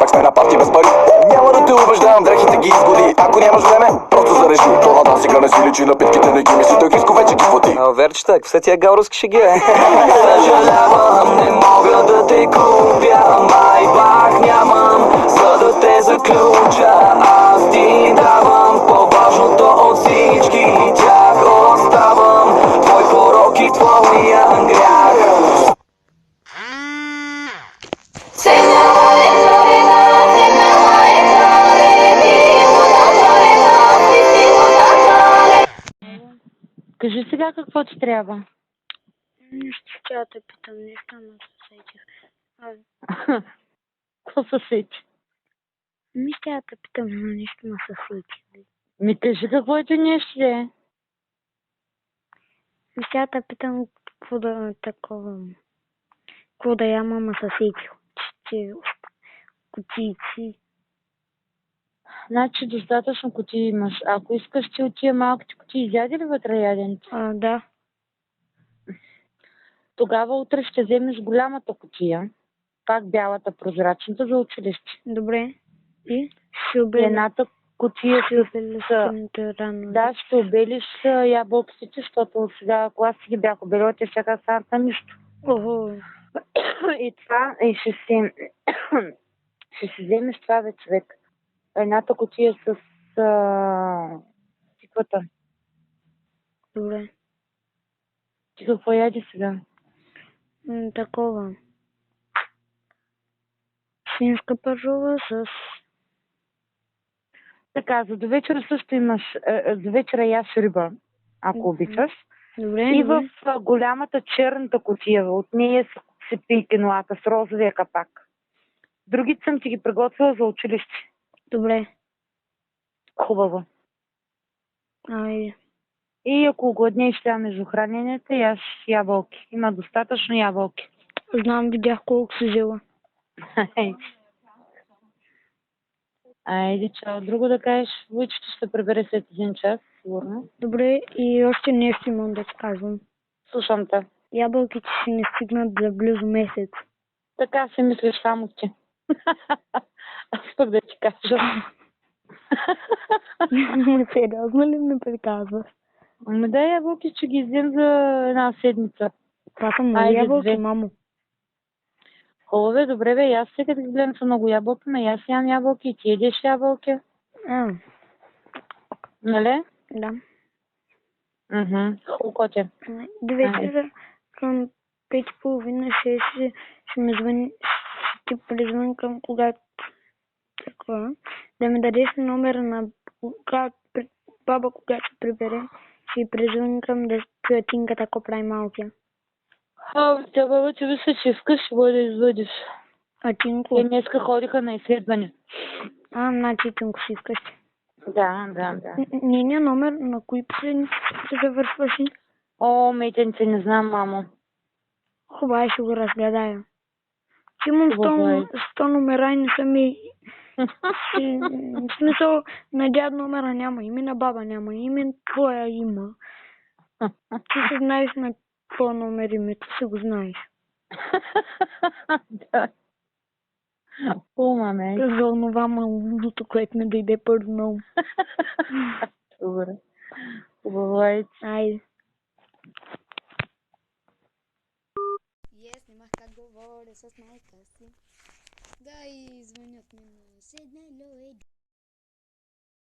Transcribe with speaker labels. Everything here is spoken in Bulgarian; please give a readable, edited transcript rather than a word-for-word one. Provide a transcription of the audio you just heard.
Speaker 1: как сме на парти без пари. Няма да те убеждавам, дрехите ги изгоди. Ако нямаш време, просто зареши. Това дансика не си личи, напитките не ги мисли, той Хриско вече ги плати.
Speaker 2: Верчета, какво са тия гауровски шеги?
Speaker 1: Съжалявам, не мога да те купя, май пак нямам, за да те заключа. Аз ти давам по-важното от всички тях оставам. Твой порок и твоя грях.
Speaker 3: Кажи сега какво ти трябва.
Speaker 4: Нищо, тя те питам, нещо, ама се сетих.
Speaker 3: Какво се сети?
Speaker 4: Тя те питам, но нищо ма се сети.
Speaker 3: Ми кажи какво е ти нещо е.
Speaker 4: Тя те питам, какво да такова. Какво да я мама се сетих. Че кутийци.
Speaker 3: Значи достатъчно кутии имаш. Ако искаш ти от тия малките кутии, изяде ли вътре яденето?
Speaker 4: Да.
Speaker 3: Тогава утре ще вземеш голямата кутия, пак бялата прозрачната за училище.
Speaker 4: Добре. И ще обеля.
Speaker 3: Едната кутия
Speaker 4: Ще обеля рано.
Speaker 3: Да, ще обелиш ябълките, защото сега, ако аз си ги бях обелила, те сега станат на нищо.
Speaker 4: Охо.
Speaker 3: И това, и ще си вземеш това бе, човек. Едната кутия с тиквата.
Speaker 4: Добре.
Speaker 3: Ти какво яди сега?
Speaker 4: Такова. Свинска пържова с...
Speaker 3: Така, за до вечера също имаш, до вечера яш риба, ако обичаш.
Speaker 4: Добре,
Speaker 3: И
Speaker 4: добре.
Speaker 3: в голямата черната кутия, от нея се пие киноата с розовия капак. Другите съм ти ги приготвила за училище.
Speaker 4: Добре.
Speaker 3: Хубаво.
Speaker 4: Айде.
Speaker 3: И ако гладнееш тя между храненето, яш ябълки. Има достатъчно ябълки.
Speaker 4: Знам, видях колко си жила.
Speaker 3: Айде, чао. Друго да кажеш, Войчето ще прибере след един час, сигурно.
Speaker 4: Добре, и още нещо имам да казвам.
Speaker 3: Слушам те.
Speaker 4: Ябълките ще не стигнат за близо месец.
Speaker 3: Така си мислиш само ти. Аз пък да ти кажа.
Speaker 4: Сериозно ли ме приказваш?
Speaker 3: Ами да, ябълки, че ги изям за една седмица.
Speaker 4: Това са много ябълки, мамо.
Speaker 3: Хубаво бе, добре бе, и аз сега да ги гледам са много ябълки, но и аз ям ябълки и ти едеш ябълки. Нали?
Speaker 4: Да.
Speaker 3: Хубаво коте.
Speaker 4: До вечера към 5:30, 6 ще ми звъни, ще ти призвънкам, когато такова, да ми дадеш номера на баба, когато прибере, ще й призвънкам да чуя тинката, ако прави малкия.
Speaker 3: Тя баба ти мисля, че искаш, ще бъде да извадиш.
Speaker 4: А Тинко?
Speaker 3: Те днеска ходиха на изследване.
Speaker 4: Значи Тинко си искаш.
Speaker 3: Да.
Speaker 4: Нейният номер на кои последни се завършваше?
Speaker 3: Метенце, не знам, мамо.
Speaker 4: Хубаво, ще го разгледая. Че имам 100 номера и не са ми... В смисъл, на дяд номера няма, име на баба няма, име твоя има. Ти се знаеш на твоя номер името, си го знаеш.
Speaker 3: Да. Маме.
Speaker 4: За онова малумното, което ми дойде първо на ум.
Speaker 3: Добре. Хубаво е.
Speaker 4: Айде.
Speaker 5: Снимах как говоря с майка си. Да, и звънят ми на седнало